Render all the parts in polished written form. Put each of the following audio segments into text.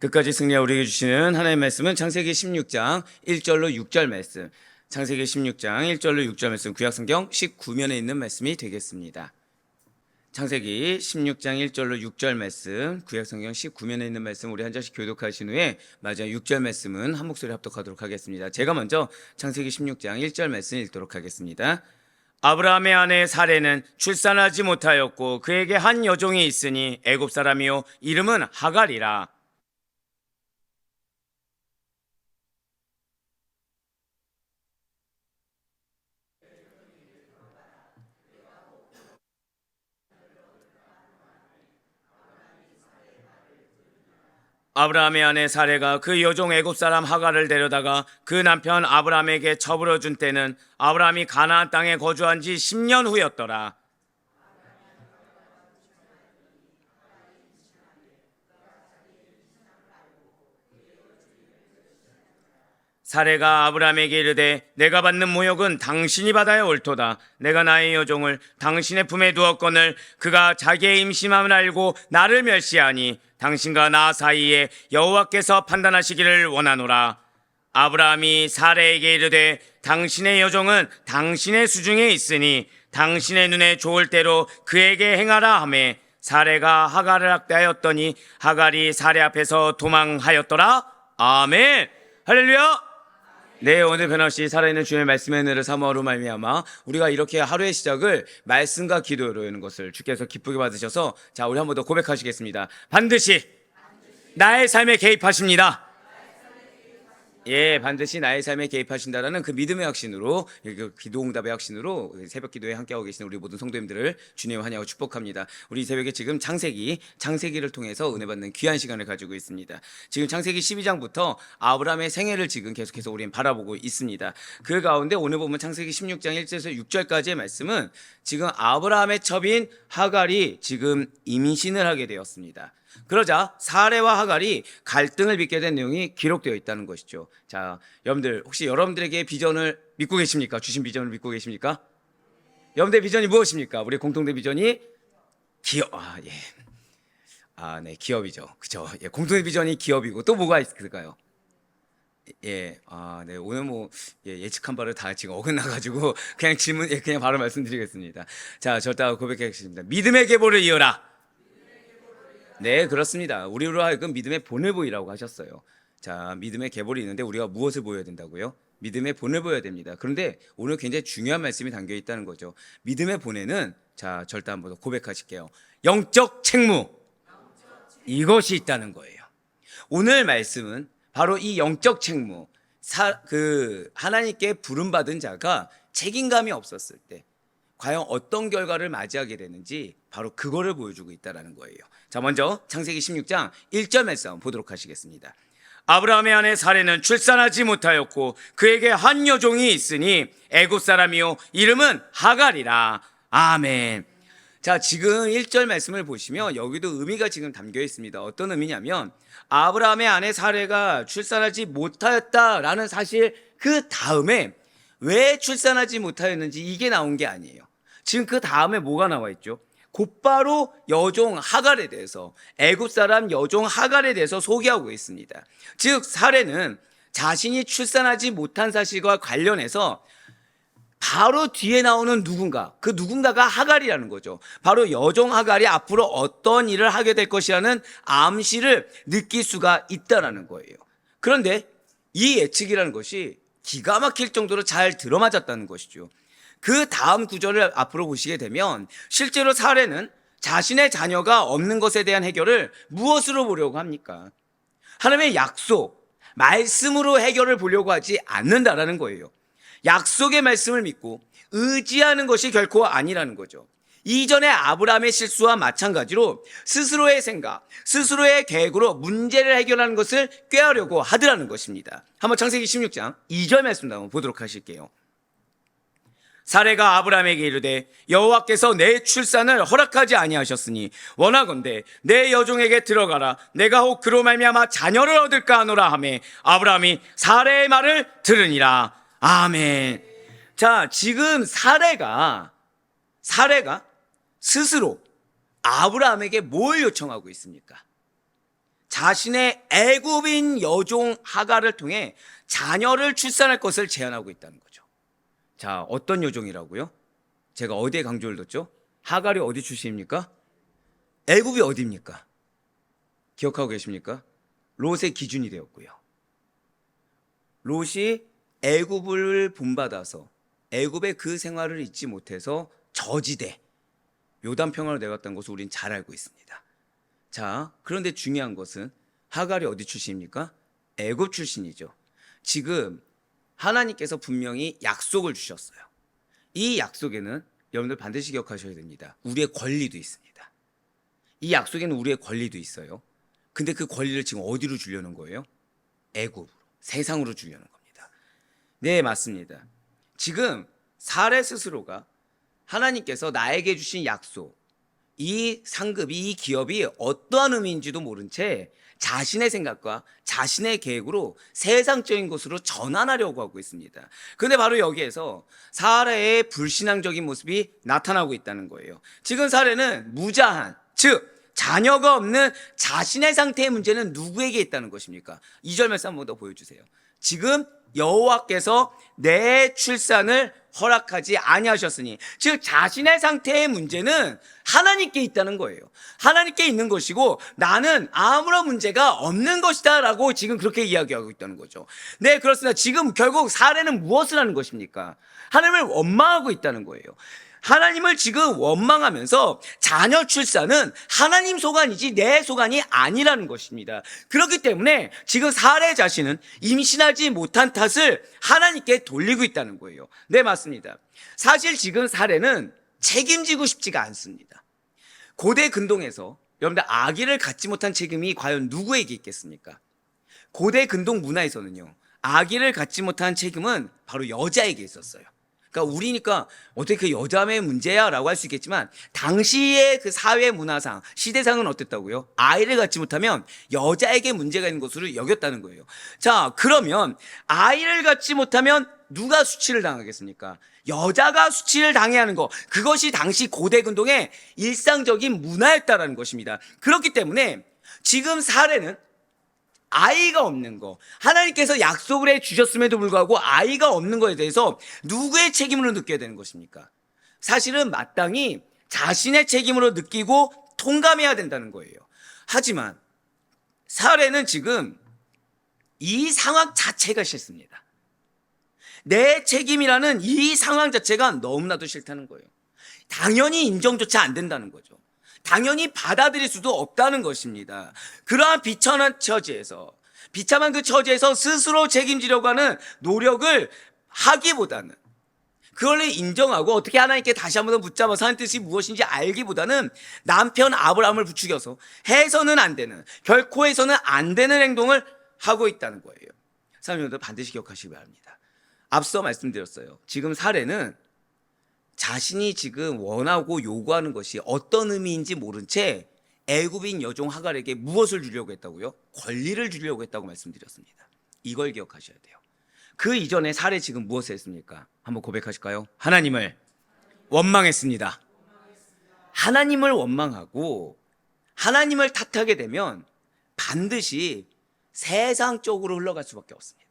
끝까지 승리하여 우리에게 주시는 하나님의 말씀은 창세기 16장 1절로 6절 말씀, 창세기 16장 1절로 6절 말씀, 구약성경 19면에 있는 말씀이 되겠습니다. 창세기 16장 1절로 6절 말씀, 구약성경 19면에 있는 말씀 우리 한 절씩 교독하신 후에 마지막 6절 말씀은 한 목소리 합독하도록 하겠습니다. 제가 먼저 창세기 16장 1절 말씀 읽도록 하겠습니다. 아브라함의 아내 사레는 출산하지 못하였고 그에게 한 여종이 있으니 애굽 사람이요 이름은 하갈이라. 아브라함의 아내 사레가 그 여종 애굽 사람 하갈을 데려다가 그 남편 아브라함에게 처불어 준 때는 아브라함이 가나안 땅에 거주한 지 10년 후였더라. 사레가 아브라함에게 이르되 내가 받는 모욕은 당신이 받아야 옳도다. 내가 나의 여종을 당신의 품에 두었거늘 그가 자기의 임신함을 알고 나를 멸시하니 당신과 나 사이에 여호와께서 판단하시기를 원하노라. 아브라함이 사레에게 이르되 당신의 여종은 당신의 수중에 있으니 당신의 눈에 좋을 대로 그에게 행하라 하매 사레가 하갈을 학대하였더니 하갈이 사레 앞에서 도망하였더라. 아멘. 할렐루야. 네, 오늘 변함없이 살아있는 주의 말씀의 은혜를 사모하로 말미암아 우리가 이렇게 하루의 시작을 말씀과 기도로 여는 것을 주께서 기쁘게 받으셔서 자, 우리 한 번 더 고백하시겠습니다. 반드시 나의 삶에 개입하십니다. 예, 반드시 나의 삶에 개입하신다라는 그 믿음의 확신으로, 그 기도응답의 확신으로 새벽 기도에 함께하고 계시는 우리 모든 성도님들을 주님의 환영하고 축복합니다. 우리 새벽에 지금 창세기를 통해서 은혜 받는 귀한 시간을 가지고 있습니다. 지금 창세기 12장부터 아브라함의 생애를 지금 계속해서 우리는 바라보고 있습니다. 그 가운데 오늘 보면 창세기 16장 1절에서 6절까지의 말씀은 지금 아브라함의 첩인 하갈이 지금 임신을 하게 되었습니다. 그러자 사레와 하갈이 갈등을 빚게 된 내용이 기록되어 있다는 것이죠. 자, 여러분들 혹시 여러분들에게 비전을 믿고 계십니까? 주신 비전을 믿고 계십니까? 여러분들의 비전이 무엇입니까? 우리 공통된 비전이 기업. 네, 기업이죠. 그죠? 예, 공통된 비전이 기업이고 또 뭐가 있을까요? 네, 오늘 예측한 바를 다 지금 어긋나가지고 그냥 그냥 바로 말씀드리겠습니다. 자, 절대 고백하겠습니다. 믿음의 계보를 이어라. 네, 그렇습니다. 우리로 하여금 믿음의 본을 보이라고 하셨어요. 자, 믿음의 계보를 있는데 우리가 무엇을 보여야 된다고요? 믿음의 본을 보여야 됩니다. 그런데 오늘 굉장히 중요한 말씀이 담겨 있다는 거죠. 믿음의 본에는 자, 절대 한번 고백하실게요. 영적 책무. 이것이 있다는 거예요. 오늘 말씀은 바로 이 영적 책무, 하나님께 부름받은 자가 책임감이 없었을 때 과연 어떤 결과를 맞이하게 되는지 바로 그거를 보여주고 있다는 거예요. 자, 먼저 창세기 16장 1절 말씀 보도록 하시겠습니다. 아브라함의 아내 사레는 출산하지 못하였고 그에게 한 여종이 있으니 애굽 사람이요 이름은 하갈이라. 아멘. 자, 지금 1절 말씀을 보시면 여기도 의미가 지금 담겨 있습니다. 어떤 의미냐면 아브라함의 아내 사레가 출산하지 못하였다라는 사실 그 다음에 왜 출산하지 못하였는지 이게 나온 게 아니에요. 지금 그 다음에 뭐가 나와 있죠? 곧바로 여종 하갈에 대해서, 애굽 사람 여종 하갈에 대해서 소개하고 있습니다. 즉 사레는 자신이 출산하지 못한 사실과 관련해서 바로 뒤에 나오는 누군가, 그 누군가가 하갈이라는 거죠. 바로 여종 하갈이 앞으로 어떤 일을 하게 될 것이라는 암시를 느낄 수가 있다는 거예요. 그런데 이 예측이라는 것이 기가 막힐 정도로 잘 들어맞았다는 것이죠. 그 다음 구절을 앞으로 보시게 되면 실제로 사레는 자신의 자녀가 없는 것에 대한 해결을 무엇으로 보려고 합니까? 하나님의 약속, 말씀으로 해결을 보려고 하지 않는다라는 거예요. 약속의 말씀을 믿고 의지하는 것이 결코 아니라는 거죠. 이전의 아브라함의 실수와 마찬가지로 스스로의 생각, 스스로의 계획으로 문제를 해결하는 것을 꾀하려고 하더라는 것입니다. 한번 창세기 16장 2절 말씀 한번 보도록 하실게요. 사레가 아브라함에게 이르되 여호와께서 내 출산을 허락하지 아니하셨으니 원하건대 내 여종에게 들어가라. 내가 혹 그로 말미암아 자녀를 얻을까 하노라 하매 아브라함이 사레의 말을 들으니라. 아멘. 자, 지금 사레가 스스로 아브라함에게 뭘 요청하고 있습니까? 자신의 애굽인 여종 하갈을 통해 자녀를 출산할 것을 제안하고 있다는 거죠. 자, 어떤 여종이라고요? 제가 어디에 강조를 뒀죠? 하갈이 어디 출신입니까? 애굽이 어디입니까? 기억하고 계십니까? 롯의 기준이 되었고요. 롯이 애굽을 본받아서 애굽의 그 생활을 잊지 못해서 저지대 요단 평화로 내갔다는 것을 우린 잘 알고 있습니다. 자, 그런데 중요한 것은 하갈이 어디 출신입니까? 애굽 출신이죠. 지금 하나님께서 분명히 약속을 주셨어요. 이 약속에는 여러분들 반드시 기억하셔야 됩니다. 우리의 권리도 있습니다. 이 약속에는 우리의 권리도 있어요. 근데 그 권리를 지금 어디로 주려는 거예요? 애굽으로, 세상으로 주려는 겁니다. 네, 맞습니다. 지금 사례 스스로가 하나님께서 나에게 주신 약속, 이 상급이, 이 기업이 어떠한 의미인지도 모른 채 자신의 생각과 자신의 계획으로 세상적인 것으로 전환하려고 하고 있습니다. 그런데 바로 여기에서 사례의 불신앙적인 모습이 나타나고 있다는 거예요. 지금 사례는 무자한, 즉 자녀가 없는 자신의 상태의 문제는 누구에게 있다는 것입니까? 2절 말씀 한번 더 보여주세요. 지금 여호와께서 내 출산을 허락하지 아니하셨으니, 즉 자신의 상태의 문제는 하나님께 있다는 거예요. 하나님께 있는 것이고 나는 아무런 문제가 없는 것이다 라고 지금 그렇게 이야기하고 있다는 거죠. 네, 그렇습니다. 지금 결국 사례는 무엇을 하는 것입니까? 하나님을 원망하고 있다는 거예요. 하나님을 지금 원망하면서 자녀 출산은 하나님 소관이지 내 소관이 아니라는 것입니다. 그렇기 때문에 지금 사례 자신은 임신하지 못한 탓을 하나님께 돌리고 있다는 거예요. 네, 맞습니다. 사실 지금 사례는 책임지고 싶지가 않습니다. 고대 근동에서 여러분들 아기를 갖지 못한 책임이 과연 누구에게 있겠습니까? 고대 근동 문화에서는요, 아기를 갖지 못한 책임은 바로 여자에게 있었어요. 그러니까 우리니까 어떻게 그 여자의 문제야 라고 할 수 있겠지만 당시의 그 사회 문화상 시대상은 어땠다고요? 아이를 갖지 못하면 여자에게 문제가 있는 것으로 여겼다는 거예요. 자, 그러면 아이를 갖지 못하면 누가 수치를 당하겠습니까? 여자가 수치를 당해야 하는 것, 그것이 당시 고대 근동의 일상적인 문화였다라는 것입니다. 그렇기 때문에 지금 사례는 아이가 없는 거, 하나님께서 약속을 해 주셨음에도 불구하고 아이가 없는 거에 대해서 누구의 책임으로 느껴야 되는 것입니까? 사실은 마땅히 자신의 책임으로 느끼고 통감해야 된다는 거예요. 하지만 사례는 지금 이 상황 자체가 싫습니다. 내 책임이라는 이 상황 자체가 너무나도 싫다는 거예요. 당연히 인정조차 안 된다는 거죠. 당연히 받아들일 수도 없다는 것입니다. 그러한 비참한 처지에서, 비참한 그 처지에서 스스로 책임지려고 하는 노력을 하기보다는, 그걸 인정하고 어떻게 하나님께 다시 한번 더 붙잡아서 하는 뜻이 무엇인지 알기보다는 남편 아브라함을 부추겨서 해서는 안 되는, 결코 해서는 안 되는 행동을 하고 있다는 거예요. 사람들도 반드시 기억하시기 바랍니다. 앞서 말씀드렸어요. 지금 사례는 자신이 지금 원하고 요구하는 것이 어떤 의미인지 모른 채 애굽인 여종 하갈에게 무엇을 주려고 했다고요? 권리를 주려고 했다고 말씀드렸습니다. 이걸 기억하셔야 돼요. 그 이전에 사례 지금 무엇을 했습니까? 한번 고백하실까요? 하나님을 원망했습니다. 하나님을 원망하고 하나님을 탓하게 되면 반드시 세상적으로 흘러갈 수밖에 없습니다.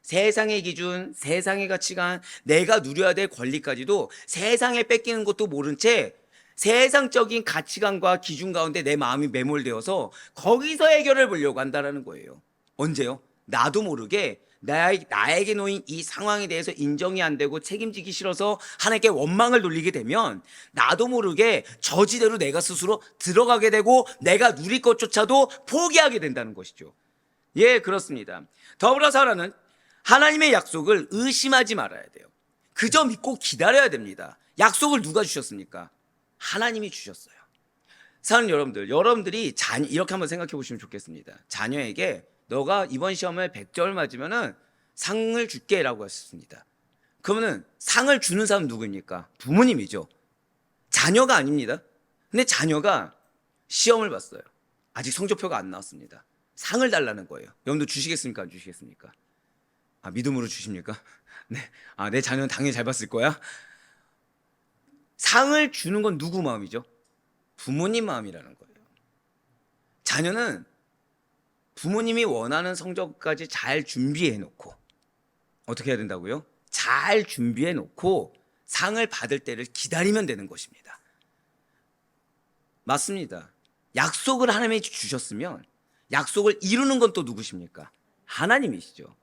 세상의 기준, 세상의 가치관, 내가 누려야 될 권리까지도 세상에 뺏기는 것도 모른 채 세상적인 가치관과 기준 가운데 내 마음이 매몰되어서 거기서 해결을 보려고 한다는 거예요. 언제요? 나도 모르게 나에게 놓인 이 상황에 대해서 인정이 안 되고 책임지기 싫어서 하나님께 원망을 돌리게 되면 나도 모르게 저지대로 내가 스스로 들어가게 되고 내가 누릴 것조차도 포기하게 된다는 것이죠. 예, 그렇습니다. 더불어서 하나는 하나님의 약속을 의심하지 말아야 돼요. 그저 믿고 기다려야 됩니다. 약속을 누가 주셨습니까? 하나님이 주셨어요. 사는 여러분들이 이렇게 한번 생각해 보시면 좋겠습니다. 자녀에게 너가 이번 시험을 100점 맞으면은 상을 줄게 라고 했습니다. 그러면은 상을 주는 사람은 누구입니까? 부모님이죠. 자녀가 아닙니다. 근데 자녀가 시험을 봤어요. 아직 성적표가 안 나왔습니다. 상을 달라는 거예요. 여러분들 주시겠습니까? 안 주시겠습니까? 믿음으로 주십니까? 네. 내 자녀는 당연히 잘 봤을 거야. 상을 주는 건 누구 마음이죠? 부모님 마음이라는 거예요. 자녀는 부모님이 원하는 성적까지 잘 준비해 놓고 어떻게 해야 된다고요? 잘 준비해 놓고 상을 받을 때를 기다리면 되는 것입니다. 맞습니다. 약속을 하나님이 주셨으면 약속을 이루는 건 또 누구십니까? 하나님이시죠.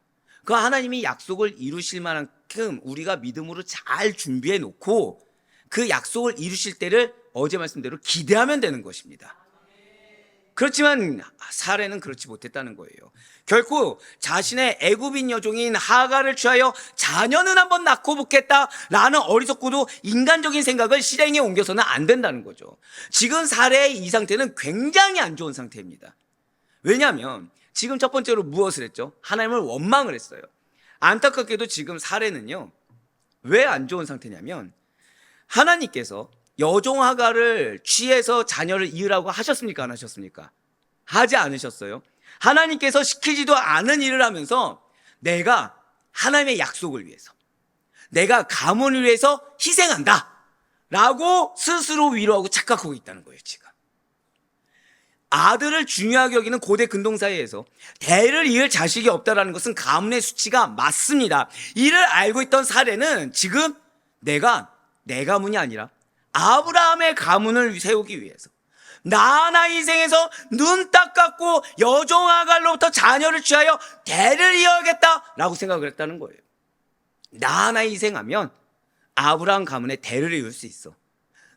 그 하나님이 약속을 이루실 만큼 우리가 믿음으로 잘 준비해 놓고 그 약속을 이루실 때를 어제 말씀대로 기대하면 되는 것입니다. 그렇지만 사례는 그렇지 못했다는 거예요. 결코 자신의 애굽인 여종인 하갈을 취하여 자녀는 한번 낳고 보겠다라는 어리석고도 인간적인 생각을 실행에 옮겨서는 안 된다는 거죠. 지금 사례의 이 상태는 굉장히 안 좋은 상태입니다. 왜냐하면 지금 첫 번째로 무엇을 했죠? 하나님을 원망을 했어요. 안타깝게도 지금 사례는요, 왜 안 좋은 상태냐면 하나님께서 여종 하갈을 취해서 자녀를 이으라고 하셨습니까? 안 하셨습니까? 하지 않으셨어요. 하나님께서 시키지도 않은 일을 하면서 내가 하나님의 약속을 위해서, 내가 가문을 위해서 희생한다 라고 스스로 위로하고 착각하고 있다는 거예요. 지금 아들을 중요하게 여기는 고대 근동사회에서 대를 이을 자식이 없다라는 것은 가문의 수치가 맞습니다. 이를 알고 있던 사례는 지금 내가 내 가문이 아니라 아브라함의 가문을 세우기 위해서 나 하나 희생해서 눈 딱 감고 여종 하갈로부터 자녀를 취하여 대를 이어야겠다라고 생각을 했다는 거예요. 나 하나 희생하면 아브라함 가문의 대를 이을 수 있어.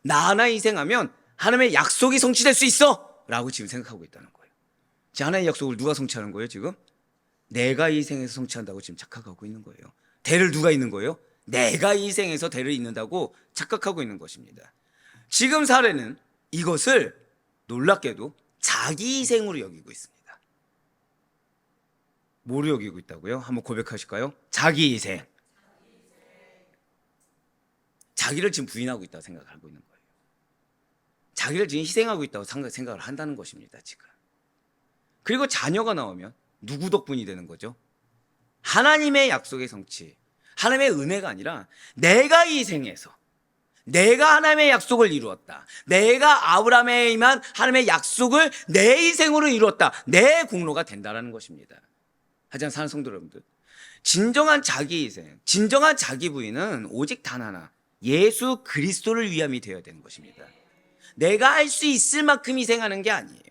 나 하나 희생하면 하나님의 약속이 성취될 수 있어 라고 지금 생각하고 있다는 거예요. 하나님의 약속을 누가 성취하는 거예요? 지금 내가 희생해서 성취한다고 지금 착각하고 있는 거예요. 대를 누가 잇는 거예요? 내가 희생해서 대를 잇는다고 착각하고 있는 것입니다. 지금 사례는 이것을 놀랍게도 자기 희생으로 여기고 있습니다. 뭐로 여기고 있다고요? 한번 고백하실까요? 자기 희생. 자기를 지금 부인하고 있다고 생각하고 있는 거예요. 자기를 지금 희생하고 있다고 생각을 한다는 것입니다. 지금. 그리고 자녀가 나오면 누구 덕분이 되는 거죠? 하나님의 약속의 성취, 하나님의 은혜가 아니라 내가 희생해서 내가 하나님의 약속을 이루었다. 내가 아브라함에 임한 하나님의 약속을 내 희생으로 이루었다. 내 공로가 된다는 것입니다. 하지만 사는 성도 여러분들, 진정한 자기 희생, 진정한 자기 부인은 오직 단 하나, 예수 그리스도를 위함이 되어야 되는 것입니다. 내가 할 수 있을 만큼 희생하는 게 아니에요.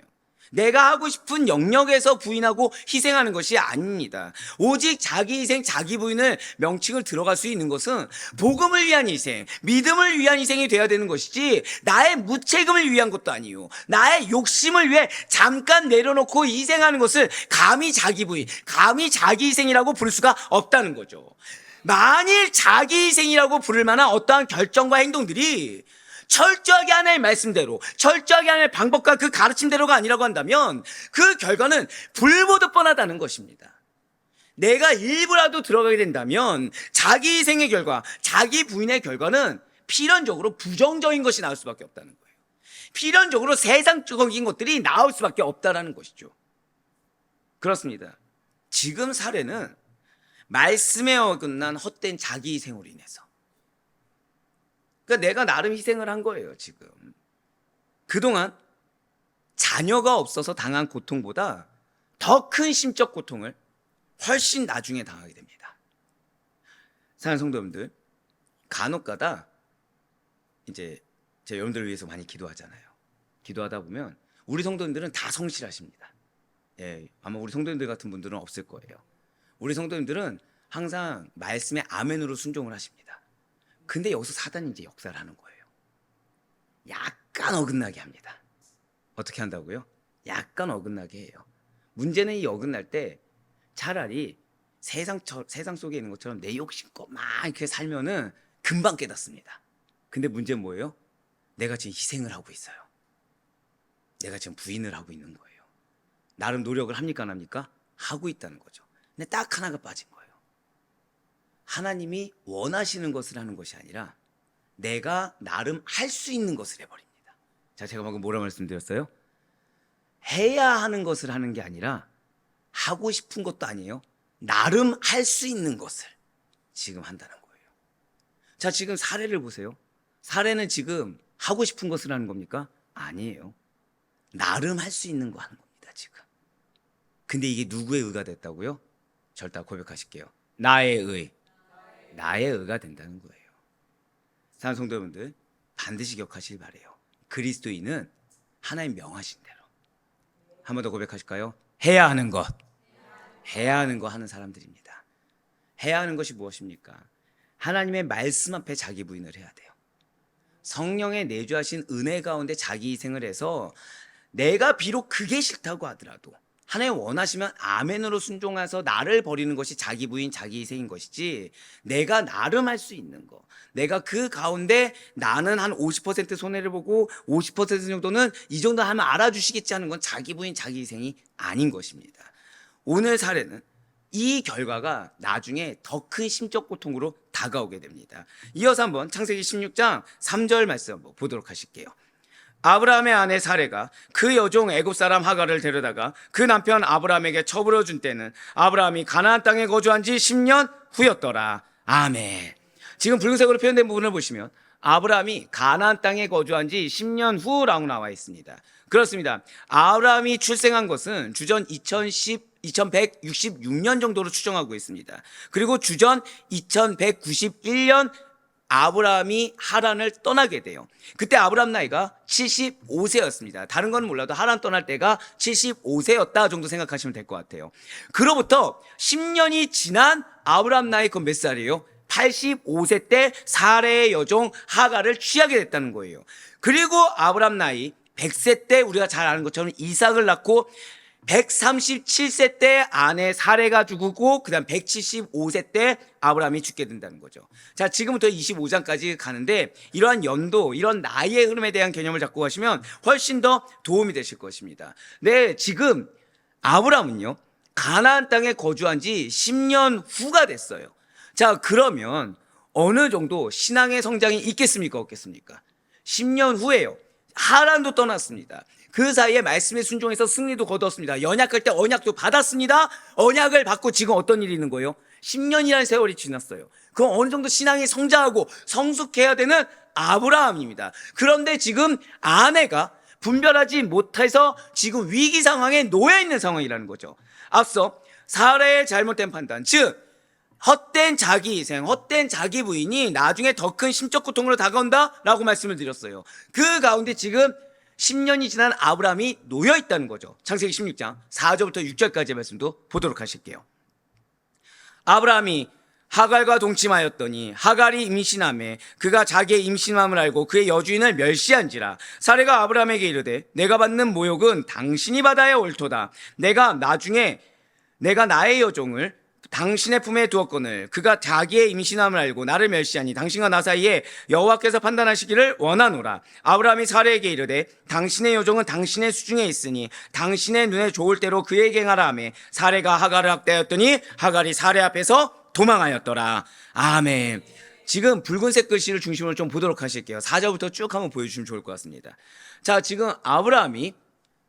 내가 하고 싶은 영역에서 부인하고 희생하는 것이 아닙니다. 오직 자기 희생, 자기 부인을 명칭을 들어갈 수 있는 것은 복음을 위한 희생, 믿음을 위한 희생이 되어야 되는 것이지 나의 무책임을 위한 것도 아니에요. 나의 욕심을 위해 잠깐 내려놓고 희생하는 것을 감히 자기 부인, 감히 자기 희생이라고 부를 수가 없다는 거죠. 만일 자기 희생이라고 부를 만한 어떠한 결정과 행동들이 철저하게 하나의 말씀대로, 철저하게 하나의 방법과 그 가르침대로가 아니라고 한다면 그 결과는 불보듯 뻔하다는 것입니다. 내가 일부라도 들어가게 된다면 자기 희생의 결과, 자기 부인의 결과는 필연적으로 부정적인 것이 나올 수밖에 없다는 거예요. 필연적으로 세상적인 것들이 나올 수밖에 없다는 것이죠. 그렇습니다. 지금 사례는 말씀에 어긋난 헛된 자기 희생으로 인해서, 그러니까 내가 나름 희생을 한 거예요. 지금 그동안 자녀가 없어서 당한 고통보다 더 큰 심적 고통을 훨씬 나중에 당하게 됩니다. 사랑하는 성도님들, 간혹가다 이제 제가 여러분들을 위해서 많이 기도하잖아요. 기도하다 보면 우리 성도님들은 다 성실하십니다. 예, 아마 우리 성도님들 같은 분들은 없을 거예요. 우리 성도님들은 항상 말씀에 아멘으로 순종을 하십니다. 근데 여기서 사단이 이제 역사를 하는 거예요. 약간 어긋나게 합니다. 어떻게 한다고요? 약간 어긋나게 해요. 문제는 이 어긋날 때 차라리 세상 속에 있는 것처럼 내 욕심껏 막 이렇게 살면은 금방 깨닫습니다. 근데 문제는 뭐예요? 내가 지금 희생을 하고 있어요. 내가 지금 부인을 하고 있는 거예요. 나름 노력을 합니까 안 합니까? 하고 있다는 거죠. 근데 딱 하나가 빠진 거예요. 하나님이 원하시는 것을 하는 것이 아니라 내가 나름 할 수 있는 것을 해버립니다. 자, 제가 방금 뭐라 말씀드렸어요? 해야 하는 것을 하는 게 아니라 하고 싶은 것도 아니에요. 나름 할 수 있는 것을 지금 한다는 거예요. 자, 지금 사례를 보세요. 사례는 지금 하고 싶은 것을 하는 겁니까? 아니에요. 나름 할 수 있는 거 하는 겁니다. 지금. 근데 이게 누구의 의가 됐다고요? 절대 고백하실게요. 나의 의. 나의 의가 된다는 거예요. 사랑하는 성도 여러분들, 반드시 기억하시길 바래요. 그리스도인은 하나님 명하신 대로. 한 번 더 고백하실까요? 해야 하는 것. 해야 하는 거 하는 사람들입니다. 해야 하는 것이 무엇입니까? 하나님의 말씀 앞에 자기 부인을 해야 돼요. 성령의 내주하신 은혜 가운데 자기 희생을 해서 내가 비록 그게 싫다고 하더라도 하나님 원하시면 아멘으로 순종해서 나를 버리는 것이 자기 부인, 자기 희생인 것이지, 내가 나름 할 수 있는 거, 내가 그 가운데 나는 한 50% 손해를 보고 50% 정도는 이 정도 하면 알아주시겠지 하는 건 자기 부인, 자기 희생이 아닌 것입니다. 오늘 사례는 이 결과가 나중에 더 큰 심적 고통으로 다가오게 됩니다. 이어서 한번 창세기 16장 3절 말씀 한번 보도록 하실게요. 아브라함의 아내 사레가 그 여종 애굽 사람 하갈을 데려다가 그 남편 아브라함에게 처불어 준 때는 아브라함이 가나안 땅에 거주한 지 10년 후였더라. 아멘. 지금 붉은색으로 표현된 부분을 보시면 아브라함이 가나안 땅에 거주한 지 10년 후라고 나와 있습니다. 그렇습니다. 아브라함이 출생한 것은 주전 2166년 정도로 추정하고 있습니다. 그리고 주전 2191년 아브라함이 하란을 떠나게 돼요. 그때 아브라함 나이가 75세였습니다. 다른 건 몰라도 하란 떠날 때가 75세였다 정도 생각하시면 될 것 같아요. 그로부터 10년이 지난 아브라함 나이 그건 몇 살이에요? 85세 때 사레의 여종 하갈을 취하게 됐다는 거예요. 그리고 아브라함 나이 100세 때 우리가 잘 아는 것처럼 이삭을 낳고 137세 때 아내 사레가 죽고 그다음 175세 때 아브라함이 죽게 된다는 거죠. 자, 지금부터 25장까지 가는데 이러한 연도, 이런 나이의 흐름에 대한 개념을 잡고 가시면 훨씬 더 도움이 되실 것입니다. 네, 지금 아브라함은요, 가나안 땅에 거주한 지 10년 후가 됐어요. 자, 그러면 어느 정도 신앙의 성장이 있겠습니까, 없겠습니까? 10년 후에요. 하란도 떠났습니다. 그 사이에 말씀에 순종해서 승리도 거두었습니다. 연약할 때 언약도 받았습니다. 언약을 받고 지금 어떤 일이 있는 거예요? 10년이라는 세월이 지났어요. 그럼 어느 정도 신앙이 성장하고 성숙해야 되는 아브라함입니다. 그런데 지금 아내가 분별하지 못해서 지금 위기 상황에 놓여 있는 상황이라는 거죠. 앞서 사라의 잘못된 판단, 즉 헛된 자기 희생, 헛된 자기 부인이 나중에 더 큰 심적 고통으로 다가온다라고 말씀을 드렸어요. 그 가운데 지금 10년이 지난 아브라함이 놓여 있다는 거죠. 창세기 16장 4절부터 6절까지의 말씀도 보도록 하실게요. 아브라함이 하갈과 동침하였더니 하갈이 임신하매 그가 자기의 임신함을 알고 그의 여주인을 멸시한지라. 사레가 아브라함에게 이르되 내가 받는 모욕은 당신이 받아야 옳도다. 내가 나의 여종을 당신의 품에 두었거늘 그가 자기의 임신함을 알고 나를 멸시하니 당신과 나 사이에 여호와께서 판단하시기를 원하노라. 아브라함이 사레에게 이르되 당신의 여종은 당신의 수중에 있으니 당신의 눈에 좋을 대로 그에게 행하라 하매 사레가 하갈을 학대하였더니 하갈이 사레 앞에서 도망하였더라. 아멘. 지금 붉은색 글씨를 중심으로 좀 보도록 하실게요. 4절부터 쭉 한번 보여주시면 좋을 것 같습니다. 자, 지금 아브라함이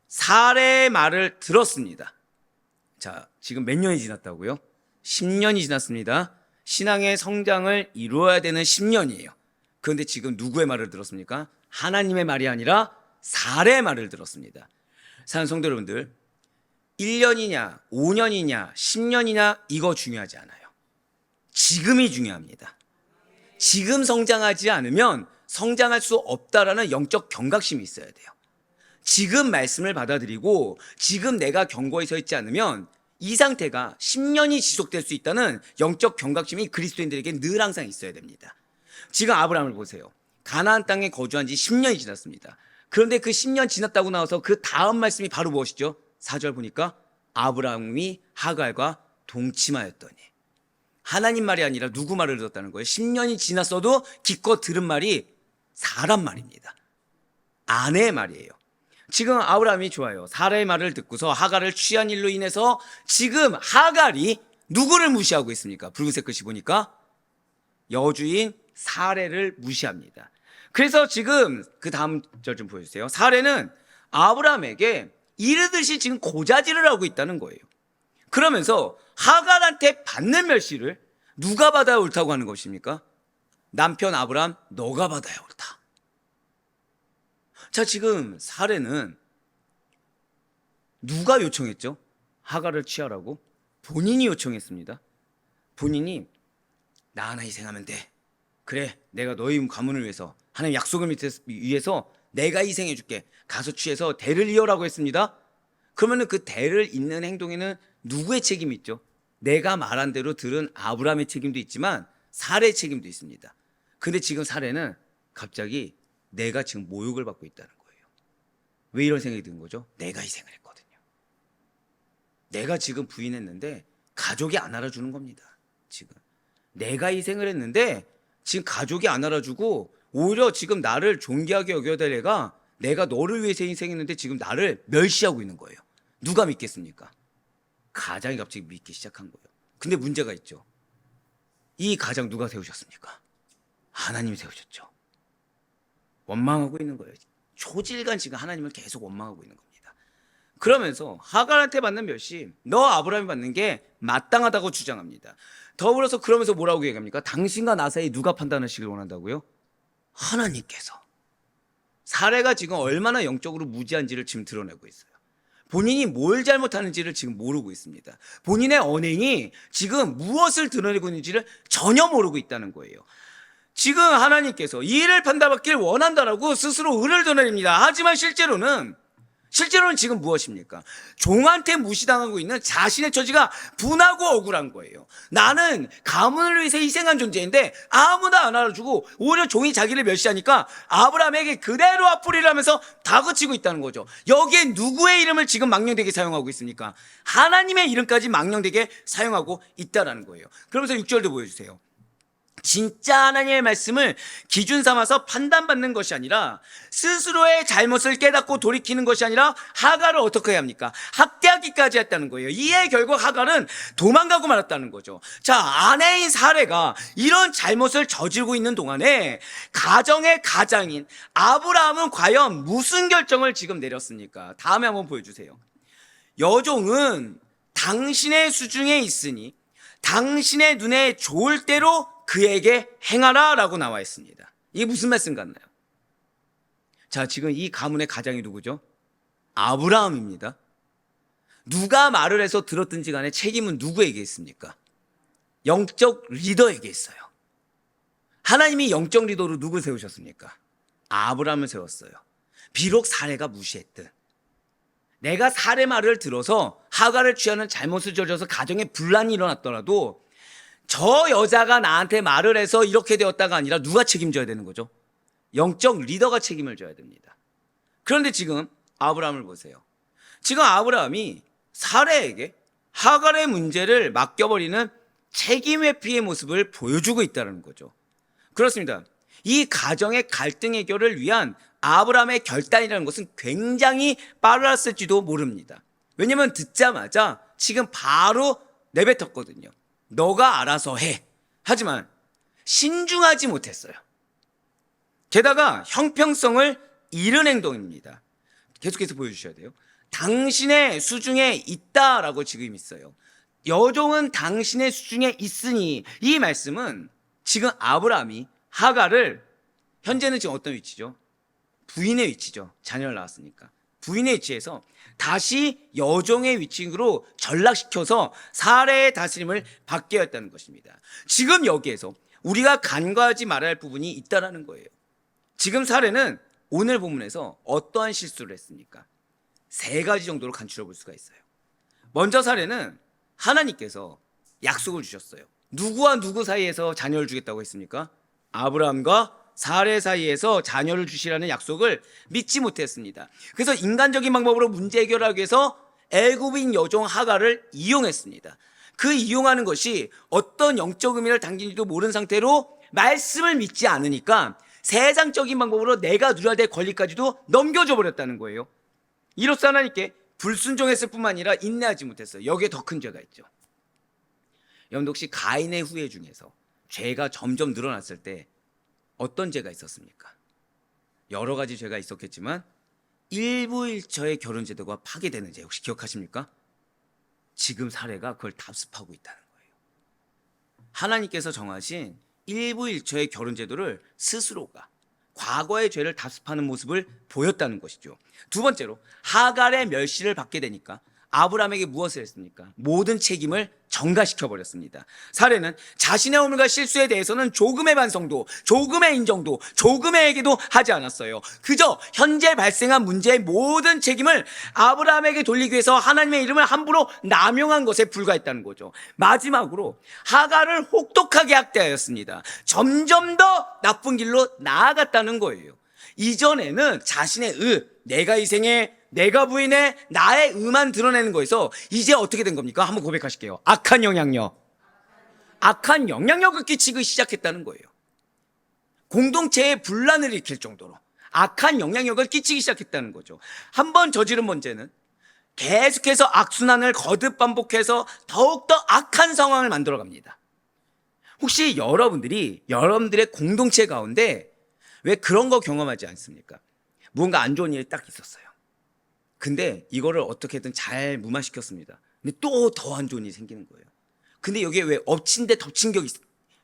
사레의 말을 들었습니다. 자, 지금 몇 년이 지났다고요? 10년이 지났습니다. 신앙의 성장을 이루어야 되는 10년이에요. 그런데 지금 누구의 말을 들었습니까? 하나님의 말이 아니라 사레의 말을 들었습니다. 사랑하는 성도 여러분들, 1년이냐 5년이냐 10년이냐 이거 중요하지 않아요. 지금이 중요합니다. 지금 성장하지 않으면 성장할 수 없다라는 영적 경각심이 있어야 돼요. 지금 말씀을 받아들이고 지금 내가 견고히 서 있지 않으면 이 상태가 10년이 지속될 수 있다는 영적 경각심이 그리스도인들에게 늘 항상 있어야 됩니다. 지금 아브라함을 보세요. 가나안 땅에 거주한 지 10년이 지났습니다. 그런데 그 10년 지났다고 나와서 그 다음 말씀이 바로 무엇이죠? 4절 보니까 아브라함이 하갈과 동침하였더니, 하나님 말이 아니라 누구 말을 들었다는 거예요? 10년이 지났어도 기껏 들은 말이 사람 말입니다. 아내의 말이에요. 지금 아브라함이 좋아요. 사라의 말을 듣고서 하갈을 취한 일로 인해서 지금 하갈이 누구를 무시하고 있습니까? 붉은색 글씨 보니까 여주인 사레를 무시합니다. 그래서 지금 그 다음 절 좀 보여주세요. 사레는 아브라함에게 이르듯이 지금 고자질을 하고 있다는 거예요. 그러면서 하갈한테 받는 멸시를 누가 받아야 옳다고 하는 것입니까? 남편 아브라함, 너가 받아야 옳다. 자, 지금 사레는 누가 요청했죠? 하갈을 취하라고 본인이 요청했습니다. 본인이 나 하나 희생하면 돼. 그래, 내가 너희 가문을 위해서 하나님 약속을 위해서 내가 희생해 줄게. 가서 취해서 대를 이어라고 했습니다. 그러면은 그 대를 잇는 행동에는 누구의 책임이 있죠? 내가 말한 대로 들은 아브라함의 책임도 있지만 사례의 책임도 있습니다. 근데 지금 사례는 갑자기 내가 지금 모욕을 받고 있다는 거예요. 왜 이런 생각이 든 거죠? 내가 희생을 했거든요. 내가 지금 부인했는데 가족이 안 알아주는 겁니다. 지금 내가 희생을 했는데 지금 가족이 안 알아주고 오히려 지금 나를 존귀하게 여겨야 될 애가 내가 너를 위해서 희생했는데 지금 나를 멸시하고 있는 거예요. 누가 믿겠습니까? 가장이 갑자기 믿기 시작한 거예요. 근데 문제가 있죠. 이 가장 누가 세우셨습니까? 하나님이 세우셨죠. 원망하고 있는 거예요. 초질간 지금 하나님을 계속 원망하고 있는 겁니다. 그러면서 하갈한테 받는 멸시, 너 아브라함이 받는 게 마땅하다고 주장합니다. 더불어서 그러면서 뭐라고 얘기합니까? 당신과 나 사이 누가 판단하시길 원한다고요? 하나님께서. 사례가 지금 얼마나 영적으로 무지한지를 지금 드러내고 있어요. 본인이 뭘 잘못하는지를 지금 모르고 있습니다. 본인의 언행이 지금 무엇을 드러내고 있는지를 전혀 모르고 있다는 거예요. 지금 하나님께서 이 일을 판단받길 원한다라고 스스로 의를 드러냅니다. 하지만 실제로는 지금 무엇입니까? 종한테 무시당하고 있는 자신의 처지가 분하고 억울한 거예요. 나는 가문을 위해서 희생한 존재인데 아무도 안 알아주고 오히려 종이 자기를 멸시하니까 아브라함에게 그대로 앞으리를 하면서 다그치고 있다는 거죠. 여기에 누구의 이름을 지금 망령되게 사용하고 있습니까? 하나님의 이름까지 망령되게 사용하고 있다는 거예요. 그러면서 6절도 보여주세요. 진짜 하나님의 말씀을 기준 삼아서 판단받는 것이 아니라 스스로의 잘못을 깨닫고 돌이키는 것이 아니라 하갈을 어떻게 해야 합니까? 학대하기까지 했다는 거예요. 이에 결국 하갈은 도망가고 말았다는 거죠. 자, 아내인 사레가 이런 잘못을 저지르고 있는 동안에 가정의 가장인 아브라함은 과연 무슨 결정을 지금 내렸습니까? 다음에 한번 보여주세요. 여종은 당신의 수중에 있으니 당신의 눈에 좋을 대로 그에게 행하라 라고 나와 있습니다. 이게 무슨 말씀 같나요? 자, 지금 이 가문의 가장이 누구죠? 아브라함입니다. 누가 말을 해서 들었든지 간에 책임은 누구에게 있습니까? 영적 리더에게 있어요. 하나님이 영적 리더로 누구 세우셨습니까? 아브라함을 세웠어요. 비록 사례가 무시했든 내가 사례 말을 들어서 하갈을 취하는 잘못을 저질러서 가정에 분란이 일어났더라도 저 여자가 나한테 말을 해서 이렇게 되었다가 아니라 누가 책임져야 되는 거죠? 영적 리더가 책임을 져야 됩니다. 그런데 지금 아브라함을 보세요. 지금 아브라함이 사레에게 하갈의 문제를 맡겨버리는 책임 회피의 모습을 보여주고 있다는 거죠. 그렇습니다. 이 가정의 갈등 해결을 위한 아브라함의 결단이라는 것은 굉장히 빨랐을지도 모릅니다. 왜냐하면 듣자마자 지금 바로 내뱉었거든요. 너가 알아서 해. 하지만 신중하지 못했어요. 게다가 형평성을 잃은 행동입니다. 계속해서 보여주셔야 돼요. 당신의 수중에 있다라고 지금 있어요. 여종은 당신의 수중에 있으니, 이 말씀은 지금 아브라함이 하갈을, 현재는 지금 어떤 위치죠? 부인의 위치죠. 자녀를 낳았으니까. 부인의 위치에서 다시 여종의 위치로 전락시켜서 사례의 다스림을 받게 했다는 것입니다. 지금 여기에서 우리가 간과하지 말아야 할 부분이 있다는 거예요. 지금 사례는 오늘 본문에서 어떠한 실수를 했습니까? 세 가지 정도로 간추려 볼 수가 있어요. 먼저 사례는 하나님께서 약속을 주셨어요. 누구와 누구 사이에서 자녀를 주겠다고 했습니까? 아브라함과 사례 사이에서 자녀를 주시라는 약속을 믿지 못했습니다. 그래서 인간적인 방법으로 문제 해결하기 위해서 애굽인 여종 하갈을 이용했습니다. 그 이용하는 것이 어떤 영적 의미를 담긴지도 모르는 상태로 말씀을 믿지 않으니까 세상적인 방법으로 내가 누려야 될 권리까지도 넘겨줘 버렸다는 거예요. 이로써 하나님께 불순종했을 뿐만 아니라 인내하지 못했어요. 여기에 더 큰 죄가 있죠. 여러분 혹시 가인의 후예 중에서 죄가 점점 늘어났을 때 어떤 죄가 있었습니까? 여러 가지 죄가 있었겠지만 일부 일처의 결혼 제도가 파괴되는 죄 혹시 기억하십니까? 지금 사례가 그걸 답습하고 있다는 거예요. 하나님께서 정하신 일부 일처의 결혼 제도를 스스로가 과거의 죄를 답습하는 모습을 보였다는 것이죠. 두 번째로 하갈의 멸시를 받게 되니까 아브라함에게 무엇을 했습니까? 모든 책임을 전가시켜 버렸습니다. 사례는 자신의 오물과 실수에 대해서는 조금의 반성도, 조금의 인정도, 조금의 얘기도 하지 않았어요. 그저 현재 발생한 문제의 모든 책임을 아브라함에게 돌리기 위해서 하나님의 이름을 함부로 남용한 것에 불과했다는 거죠. 마지막으로 하갈을 혹독하게 학대하였습니다. 점점 더 나쁜 길로 나아갔다는 거예요. 이전에는 자신의 내가 희생해, 내가 부인해, 나의 의만 드러내는 거에서 이제 어떻게 된 겁니까? 한번 고백하실게요. 악한 영향력을 끼치기 시작했다는 거예요. 공동체에 분란을 일으킬 정도로 악한 영향력을 끼치기 시작했다는 거죠. 한번 저지른 문제는 계속해서 악순환을 거듭 반복해서 더욱더 악한 상황을 만들어갑니다. 혹시 여러분들의 공동체 가운데 왜 그런 거 경험하지 않습니까? 무언가 안 좋은 일이 딱 있었어요. 근데 이거를 어떻게든 잘 무마시켰습니다. 근데 또 더 안 좋은 일이 생기는 거예요. 근데 여기에 왜 엎친 데 덮친 격이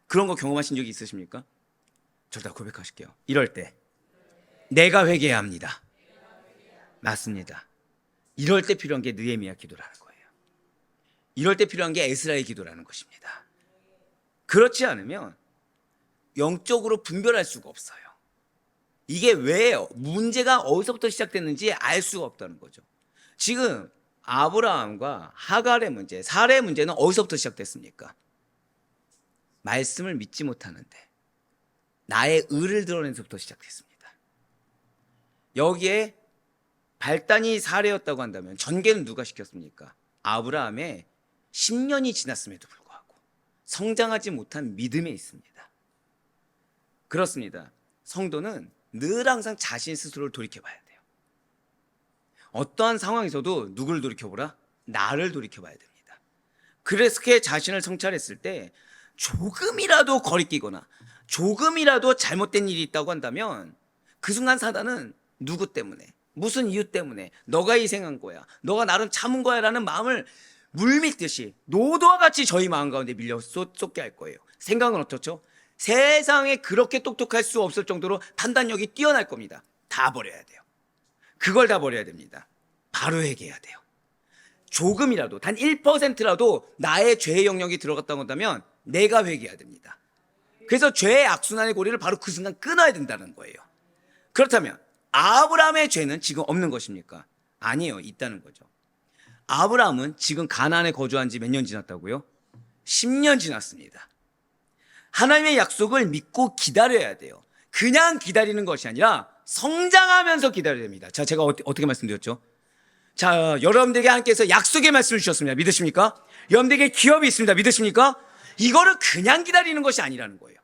그런 거 경험하신 적이 있으십니까? 저 다 고백하실게요. 이럴 때 내가 회개해야 합니다. 맞습니다. 이럴 때 필요한 게 느헤미야 기도라는 거예요. 이럴 때 필요한 게 에스라의 기도라는 것입니다. 그렇지 않으면 영적으로 분별할 수가 없어요. 이게 왜요? 문제가 어디서부터 시작됐는지 알 수가 없다는 거죠. 지금 아브라함과 하갈의 문제, 사례의 문제는 어디서부터 시작됐습니까? 말씀을 믿지 못하는데 나의 의를 드러내서부터 시작됐습니다. 여기에 발단이 사례였다고 한다면 전개는 누가 시켰습니까? 아브라함의 10년이 지났음에도 불구하고 성장하지 못한 믿음에 있습니다. 그렇습니다. 성도는 늘 항상 자신 스스로를 돌이켜봐야 돼요. 어떠한 상황에서도 누구를 돌이켜보라? 나를 돌이켜봐야 됩니다. 그렇게 자신을 성찰했을 때 조금이라도 거리끼거나 조금이라도 잘못된 일이 있다고 한다면 그 순간 사단은 누구 때문에, 무슨 이유 때문에 너가 희생한 거야, 너가 나름 참은 거야 라는 마음을 물밀듯이 노도와 같이 저희 마음 가운데 밀려 쏟게 할 거예요. 생각은 어떻죠? 세상에 그렇게 똑똑할 수 없을 정도로 판단력이 뛰어날 겁니다. 다 버려야 돼요. 그걸 다 버려야 됩니다. 바로 회개해야 돼요. 조금이라도 단 1%라도 나의 죄의 영역이 들어갔다고 한다면 내가 회개해야 됩니다. 그래서 죄의 악순환의 고리를 바로 그 순간 끊어야 된다는 거예요. 그렇다면 아브라함의 죄는 지금 없는 것입니까? 아니에요. 있다는 거죠. 아브라함은 지금 가나안에 거주한 지 몇 년 지났다고요? 10년 지났습니다. 하나님의 약속을 믿고 기다려야 돼요. 그냥 기다리는 것이 아니라 성장하면서 기다려야 됩니다. 자, 제가 어떻게 말씀드렸죠? 자, 여러분들에게 하나님께서 약속의 말씀을 주셨습니다. 믿으십니까? 여러분들에게 기업이 있습니다. 믿으십니까? 이거를 그냥 기다리는 것이 아니라는 거예요.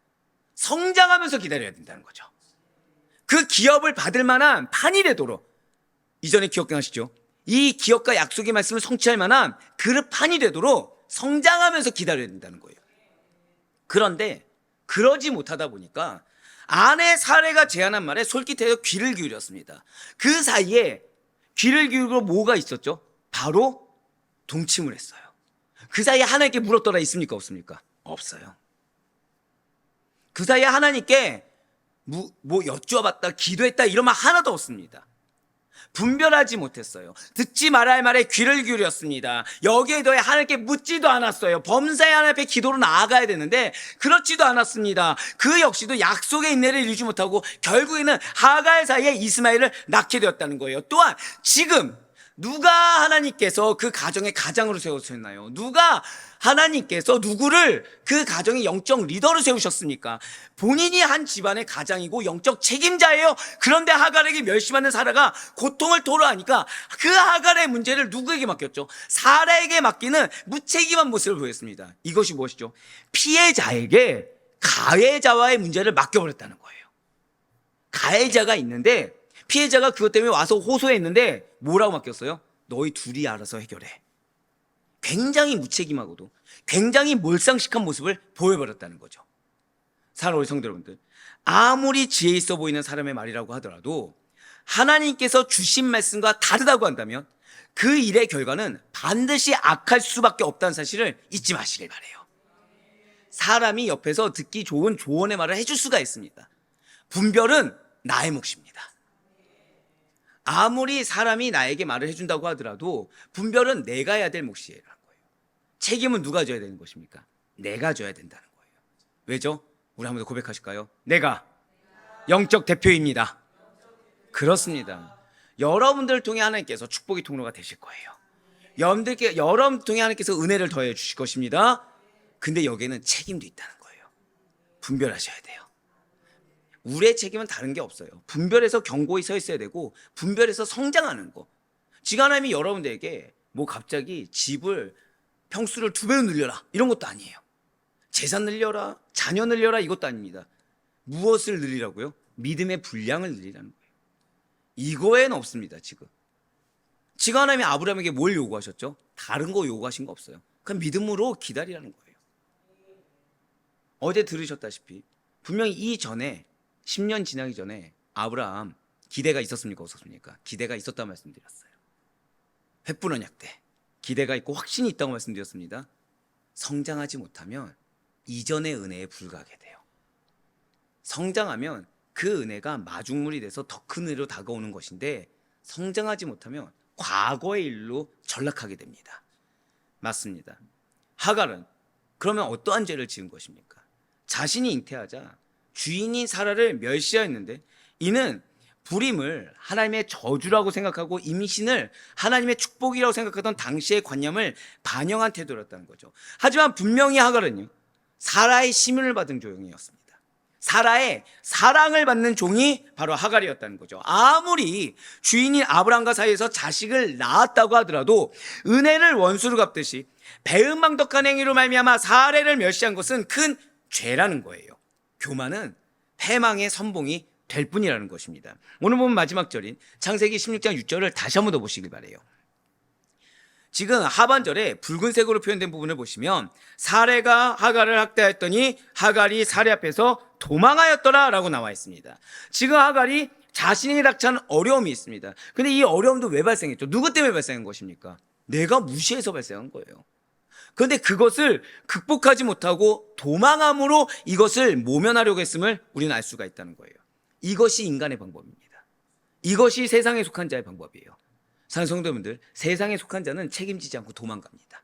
성장하면서 기다려야 된다는 거죠. 그 기업을 받을 만한 판이 되도록, 이전에 기억하시죠? 이 기업과 약속의 말씀을 성취할 만한 그릇판이 되도록 성장하면서 기다려야 된다는 거예요. 그런데 그러지 못하다 보니까 아내 사례가 제안한 말에 솔깃해서 귀를 기울였습니다. 그 사이에 귀를 기울이고 뭐가 있었죠? 바로 동침을 했어요. 그 사이에 하나님께 물었더라 있습니까? 없습니까? 없어요. 그 사이에 하나님께 뭐 여쭈어봤다, 기도했다 이런 말 하나도 없습니다. 분별하지 못했어요. 듣지 말아야 할 말에 귀를 기울였습니다. 여기에 더해 하나님께 묻지도 않았어요. 범사에 하나님 앞에 기도로 나아가야 되는데 그렇지도 않았습니다. 그 역시도 약속의 인내를 이루지 못하고 결국에는 하갈 사이에 이스마엘을 낳게 되었다는 거예요. 또한 지금 누가 하나님께서 그 가정의 가장으로 세우셨나요? 누가 하나님께서 누구를 그 가정의 영적 리더로 세우셨습니까? 본인이 한 집안의 가장이고 영적 책임자예요. 그런데 하갈에게 멸시받는 사라가 고통을 토로하니까 그 하갈의 문제를 누구에게 맡겼죠? 사라에게 맡기는 무책임한 모습을 보였습니다. 이것이 무엇이죠? 피해자에게 가해자와의 문제를 맡겨버렸다는 거예요. 가해자가 있는데 피해자가 그것 때문에 와서 호소했는데 뭐라고 맡겼어요? 너희 둘이 알아서 해결해. 굉장히 무책임하고도 굉장히 몰상식한 모습을 보여버렸다는 거죠. 사랑하는 성도 여러분들, 아무리 지혜 있어 보이는 사람의 말이라고 하더라도 하나님께서 주신 말씀과 다르다고 한다면 그 일의 결과는 반드시 악할 수밖에 없다는 사실을 잊지 마시길 바라요. 사람이 옆에서 듣기 좋은 조언의 말을 해줄 수가 있습니다. 분별은 나의 몫입니다. 아무리 사람이 나에게 말을 해준다고 하더라도 분별은 내가 해야 될 몫이라는 거예요. 책임은 누가 져야 되는 것입니까? 내가 져야 된다는 거예요. 왜죠? 우리 한번 더 고백하실까요? 내가 영적 대표입니다. 그렇습니다. 여러분들을 통해 하나님께서 축복의 통로가 되실 거예요. 여러분 통해 하나님께서 은혜를 더해 주실 것입니다. 근데 여기에는 책임도 있다는 거예요. 분별하셔야 돼요. 우리의 책임은 다른 게 없어요. 분별해서 경고히 서 있어야 되고, 분별해서 성장하는 거. 지금 하나님이 여러분들에게 뭐 갑자기 집을 평수를 2배로 늘려라 이런 것도 아니에요. 재산 늘려라, 자녀 늘려라 이것도 아닙니다. 무엇을 늘리라고요? 믿음의 분량을 늘리라는 거예요. 이거에는 없습니다. 지금 하나님이 아브라함에게 뭘 요구하셨죠? 다른 거 요구하신 거 없어요. 그냥 믿음으로 기다리라는 거예요. 어제 들으셨다시피 분명히 이전에 10년 지나기 전에 아브라함 기대가 있었습니까? 없었습니까? 기대가 있었다고 말씀드렸어요. 횃불 언약 때 기대가 있고 확신이 있다고 말씀드렸습니다. 성장하지 못하면 이전의 은혜에 불과하게 돼요. 성장하면 그 은혜가 마중물이 돼서 더 큰 은혜로 다가오는 것인데, 성장하지 못하면 과거의 일로 전락하게 됩니다. 맞습니다. 하갈은 그러면 어떠한 죄를 지은 것입니까? 자신이 잉태하자 주인인 사라를 멸시하였는데, 이는 불임을 하나님의 저주라고 생각하고 임신을 하나님의 축복이라고 생각하던 당시의 관념을 반영한 태도였다는 거죠. 하지만 분명히 하갈은요, 사라의 심을 받은 종이었습니다. 사라의 사랑을 받는 종이 바로 하갈이었다는 거죠. 아무리 주인인 아브람과 사이에서 자식을 낳았다고 하더라도 은혜를 원수로 갚듯이 배은망덕한 행위로 말미암아 사례를 멸시한 것은 큰 죄라는 거예요. 교만은 패망의 선봉이 될 뿐이라는 것입니다. 오늘 보면 마지막 절인 창세기 16장 6절을 다시 한번 더 보시길 바라요. 지금 하반절에 붉은색으로 표현된 부분을 보시면, 사레가 하갈을 학대하였더니 하갈이 사레 앞에서 도망하였더라 라고 나와 있습니다. 지금 하갈이 자신에게 닥친 어려움이 있습니다. 근데 이 어려움도 왜 발생했죠? 누구 때문에 발생한 것입니까? 내가 무시해서 발생한 거예요. 그런데 그것을 극복하지 못하고 도망함으로 이것을 모면하려고 했음을 우리는 알 수가 있다는 거예요. 이것이 인간의 방법입니다. 이것이 세상에 속한 자의 방법이에요. 사랑하는 성도분들, 세상에 속한 자는 책임지지 않고 도망갑니다.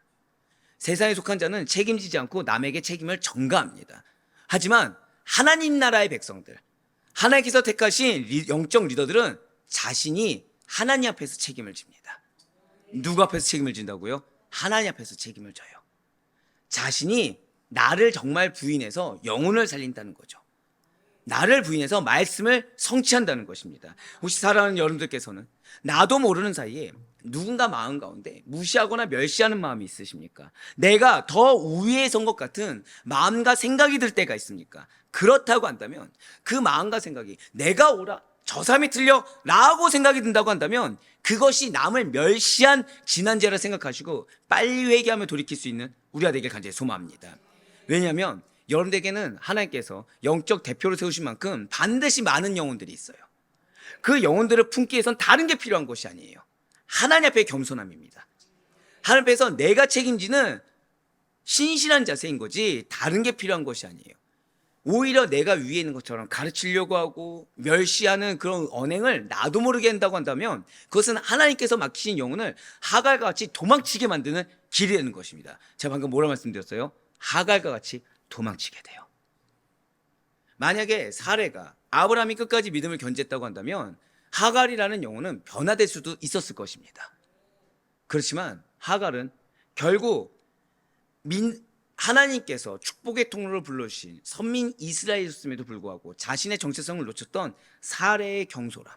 세상에 속한 자는 책임지지 않고 남에게 책임을 전가합니다. 하지만 하나님 나라의 백성들, 하나님께서 택하신 영적 리더들은 자신이 하나님 앞에서 책임을 집니다. 누구 앞에서 책임을 진다고요? 하나님 앞에서 책임을 져요. 자신이 나를 정말 부인해서 영혼을 살린다는 거죠. 나를 부인해서 말씀을 성취한다는 것입니다. 혹시 사랑하는 여러분들께서는 나도 모르는 사이에 누군가 마음 가운데 무시하거나 멸시하는 마음이 있으십니까? 내가 더 우위에 선 것 같은 마음과 생각이 들 때가 있습니까? 그렇다고 한다면 그 마음과 생각이 내가 옳아, 저 사람이 틀려 라고 생각이 든다고 한다면 그것이 남을 멸시한 지난죄라 생각하시고 빨리 회개하며 돌이킬 수 있는 우리가 되길 간절히 소망합니다. 왜냐하면 여러분들에게는 하나님께서 영적 대표로 세우신 만큼 반드시 많은 영혼들이 있어요. 그 영혼들을 품기 위해서는 다른 게 필요한 것이 아니에요. 하나님 앞에 겸손함입니다. 하나님 앞에서 내가 책임지는 신실한 자세인 거지 다른 게 필요한 것이 아니에요. 오히려 내가 위에 있는 것처럼 가르치려고 하고 멸시하는 그런 언행을 나도 모르게 한다고 한다면 그것은 하나님께서 맡기신 영혼을 하갈과 같이 도망치게 만드는 길이 되는 것입니다. 제가 방금 뭐라 말씀드렸어요? 하갈과 같이 도망치게 돼요. 만약에 사레가 아브라함이 끝까지 믿음을 견제했다고 한다면 하갈이라는 영혼은 변화될 수도 있었을 것입니다. 그렇지만 하갈은 결국 하나님께서 축복의 통로를 불러주신 선민 이스라엘이었음에도 불구하고 자신의 정체성을 놓쳤던 사레의 경솔함,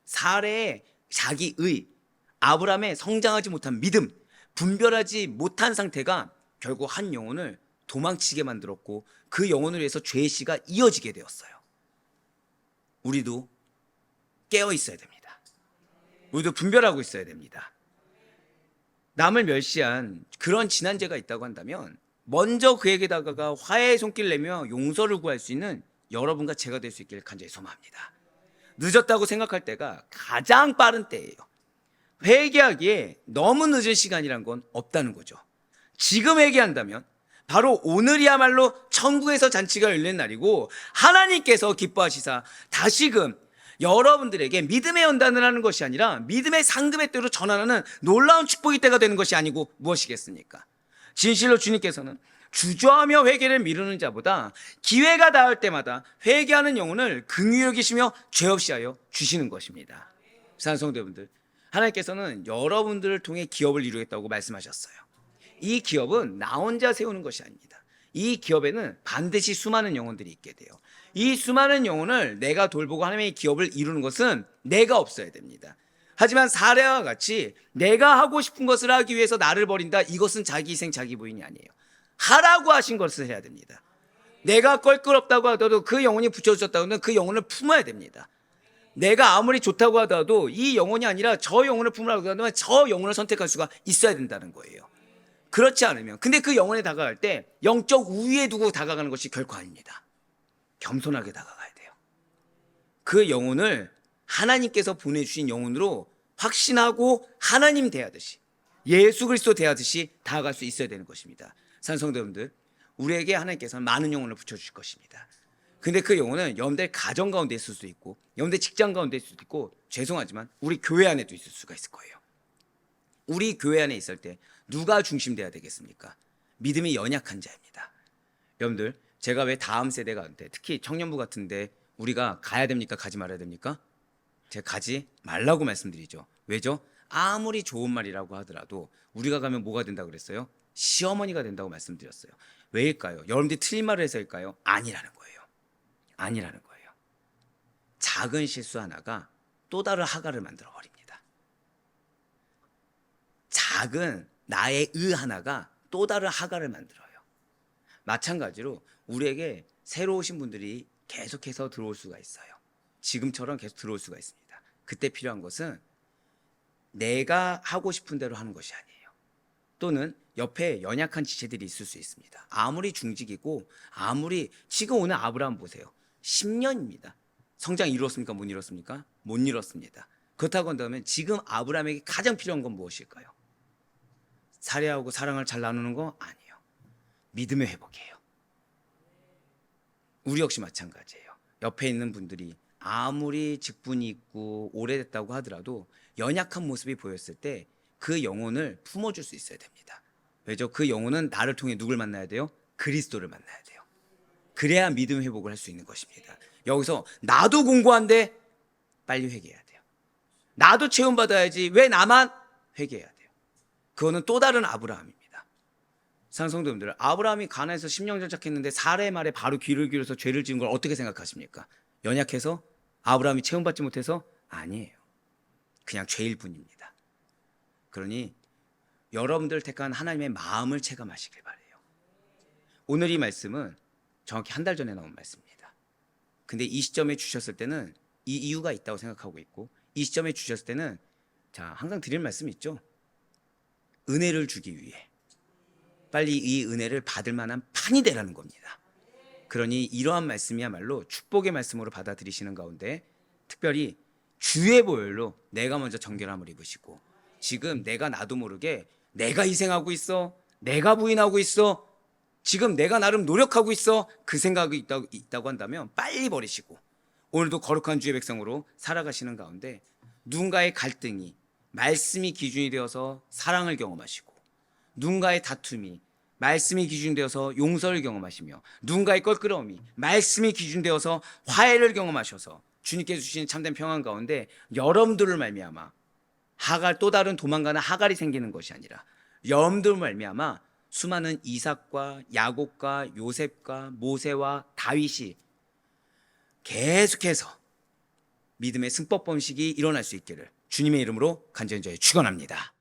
사레의 자기의, 아브라함의 성장하지 못한 믿음, 분별하지 못한 상태가 결국 한 영혼을 도망치게 만들었고 그 영혼을 위해서 죄의 씨가 이어지게 되었어요. 우리도 깨어 있어야 됩니다. 우리도 분별하고 있어야 됩니다. 남을 멸시한 그런 지난죄가 있다고 한다면 먼저 그에게 다가가 화해의 손길을 내며 용서를 구할 수 있는 여러분과 제가 될 수 있기를 간절히 소망합니다. 늦었다고 생각할 때가 가장 빠른 때예요. 회개하기에 너무 늦은 시간이란 건 없다는 거죠. 지금 회개한다면 바로 오늘이야말로 천국에서 잔치가 열리는 날이고 하나님께서 기뻐하시사 다시금 여러분들에게 믿음의 연단을 하는 것이 아니라 믿음의 상급의 때로 전환하는 놀라운 축복의 때가 되는 것이 아니고 무엇이겠습니까? 진실로 주님께서는 주저하며 회개를 미루는 자보다 기회가 닿을 때마다 회개하는 영혼을 긍휼히 여기시며 죄 없이 하여 주시는 것입니다. 사랑하는 성도분들, 하나님께서는 여러분들을 통해 기업을 이루겠다고 말씀하셨어요. 이 기업은 나 혼자 세우는 것이 아닙니다. 이 기업에는 반드시 수많은 영혼들이 있게 돼요. 이 수많은 영혼을 내가 돌보고 하나님의 기업을 이루는 것은 내가 없어야 됩니다. 하지만 사례와 같이 내가 하고 싶은 것을 하기 위해서 나를 버린다, 이것은 자기 희생 자기 부인이 아니에요. 하라고 하신 것을 해야 됩니다. 내가 껄끄럽다고 하더라도 그 영혼이 붙여주셨다고 하면 그 영혼을 품어야 됩니다. 내가 아무리 좋다고 하더라도 이 영혼이 아니라 저 영혼을 품으라고 하면 저 영혼을 선택할 수가 있어야 된다는 거예요. 그렇지 않으면, 근데 그 영혼에 다가갈 때 영적 우위에 두고 다가가는 것이 결코 아닙니다. 겸손하게 다가가야 돼요. 그 영혼을 하나님께서 보내주신 영혼으로 확신하고 하나님 대하듯이, 예수 그리스도 대하듯이 다가갈 수 있어야 되는 것입니다. 산성도분들, 우리에게 하나님께서는 많은 영혼을 붙여주실 것입니다. 근데 그 영혼은 여러분들 가정 가운데 있을 수도 있고, 여러분들 직장 가운데 있을 수도 있고, 죄송하지만 우리 교회 안에도 있을 수가 있을 거예요. 우리 교회 안에 있을 때 누가 중심돼야 되겠습니까? 믿음이 연약한 자입니다. 여러분들, 제가 왜 다음 세대 가운데, 특히 청년부 같은데 우리가 가야 됩니까? 가지 말아야 됩니까? 제가 가지 말라고 말씀드리죠. 왜죠? 아무리 좋은 말이라고 하더라도 우리가 가면 뭐가 된다고 그랬어요? 시어머니가 된다고 말씀드렸어요. 왜일까요? 여러분들이 틀린 말을 해서일까요? 아니라는 거예요. 아니라는 거예요. 작은 실수 하나가 또 다른 하가를 만들어 버립니다. 작은 나의 하나가 또 다른 하가를 만들어요. 마찬가지로 우리에게 새로 오신 분들이 계속해서 들어올 수가 있어요. 지금처럼 계속 들어올 수가 있습니다. 그때 필요한 것은 내가 하고 싶은 대로 하는 것이 아니에요. 또는 옆에 연약한 지체들이 있을 수 있습니다. 아무리 중직이고, 아무리, 지금 오늘 아브라함 보세요. 10년입니다. 성장 이루었습니까? 못 이뤘습니까? 못 이뤘습니다. 그렇다고 한다면 지금 아브라함에게 가장 필요한 건 무엇일까요? 살해하고 사랑을 잘 나누는 거 아니에요. 믿음의 회복이에요. 우리 역시 마찬가지예요. 옆에 있는 분들이 아무리 직분이 있고 오래됐다고 하더라도 연약한 모습이 보였을 때 그 영혼을 품어줄 수 있어야 됩니다. 왜죠? 그 영혼은 나를 통해 누굴 만나야 돼요? 그리스도를 만나야 돼요. 그래야 믿음 회복을 할 수 있는 것입니다. 여기서 나도 공부한데 빨리 회개해야 돼요. 나도 체험받아야지 왜 나만 회개해야 돼요. 그거는 또 다른 아브라함입니다. 상성도님들, 아브라함이 가나안에서 10년 정착했는데 사례 말에 바로 귀를 기울여서 죄를 지은 걸 어떻게 생각하십니까? 연약해서? 아브라함이 체험받지 못해서? 아니에요. 그냥 죄일 뿐입니다. 그러니 여러분들 택한 하나님의 마음을 체감하시길 바래요. 오늘 이 말씀은 정확히 한 달 전에 나온 말씀입니다. 근데 이 시점에 주셨을 때는 이 이유가 있다고 생각하고 있고, 이 시점에 주셨을 때는 항상 드릴 말씀이 있죠. 은혜를 주기 위해 빨리 이 은혜를 받을 만한 판이 되라는 겁니다. 그러니 이러한 말씀이야말로 축복의 말씀으로 받아들이시는 가운데, 특별히 주의 보혈로 내가 먼저 정결함을 입으시고, 지금 내가 나도 모르게 내가 희생하고 있어, 내가 부인하고 있어, 지금 내가 나름 노력하고 있어, 그 생각이 있다고 한다면 빨리 버리시고 오늘도 거룩한 주의 백성으로 살아가시는 가운데 누군가의 갈등이 말씀이 기준이 되어서 사랑을 경험하시고, 누군가의 다툼이 말씀이 기준되어서 용서를 경험하시며, 누군가의 껄끄러움이 말씀이 기준되어서 화해를 경험하셔서 주님께서 주시는 참된 평안 가운데 여러분들을 말미암아 또 다른 도망가는 하갈이 생기는 것이 아니라, 여러분들을 말미암아 수많은 이삭과 야곱과 요셉과 모세와 다윗이 계속해서 믿음의 승법 범식이 일어날 수 있기를 주님의 이름으로 간절히 축원합니다.